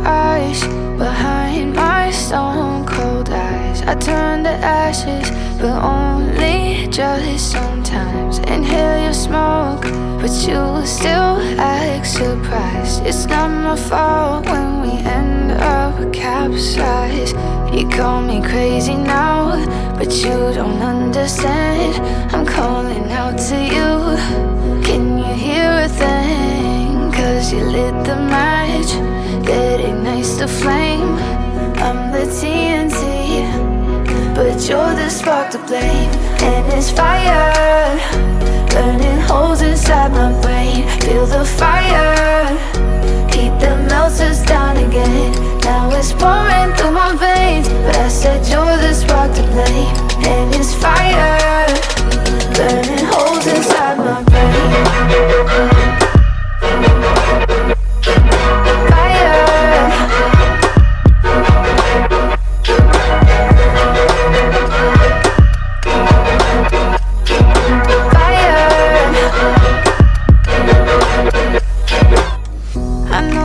ice behind my stone cold eyes. I turn to ashes, but only just sometimes. Inhale your smoke, but you still act surprised. It's not my fault when we end up capsized. You call me crazy now, but you don't understand. I'm calling out to you. Can you hear a thing? 'Cause you lit the match that ignites the flame. I'm the TNT, but you're the spark to blame. And it's fire, burning holes inside my brain. Feel the fire, heat that melts us down again. Now it's pouring through my veins, but I said you're the spark to blame. And it's fire, burning holes inside my brain.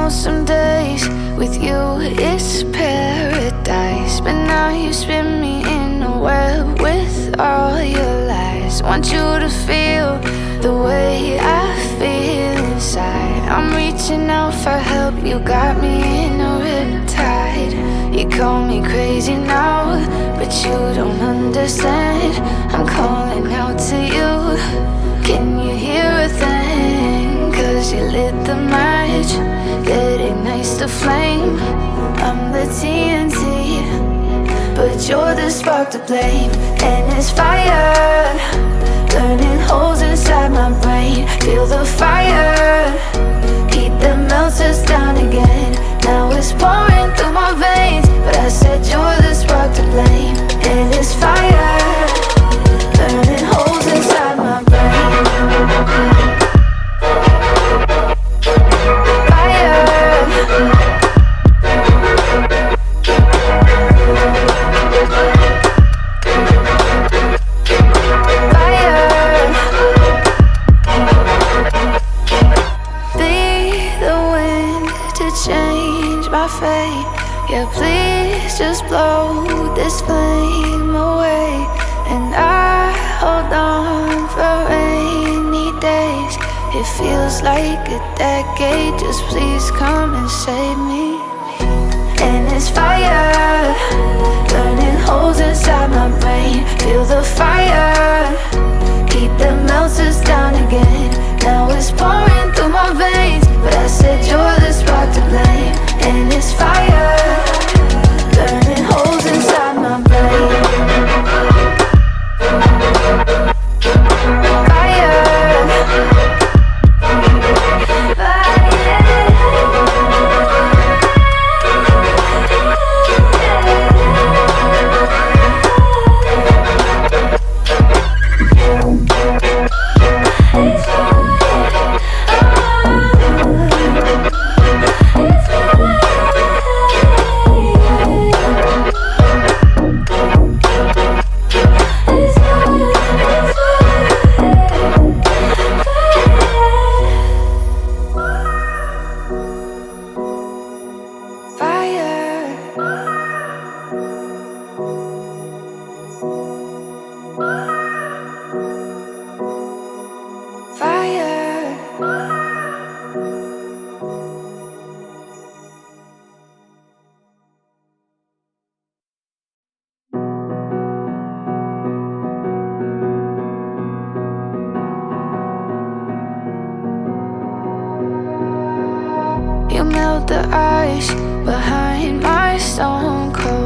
Some days with you it's paradise, but now you spin me in a web with all your lies. Want you to feel the way I feel inside. I'm reaching out for help, you got me in a riptide. You call me crazy now, but you don't understand. I'm calling out to you. Can you hear a thing? 'Cause you lit the match that ignites the flame. I'm the TNT, but you're the spark to blame. And it's fire, burning holes inside my brain. Feel the fire, heat that melts us down again. Now it's pouring through my veins, but I said you're the spark to blame. And it's fire, burning holes inside my brain. Yeah, please just blow this flame away. And I hold on for rainy days. It feels like a decade, just please come and save me. And it's fire, burning holes inside my brain. Feel the fire, heat that melts us down again. Now it's pouring through my veins, but I said you're the spark to blame. And it's fire, burning holes inside my brain. You melt the ice behind my stone cold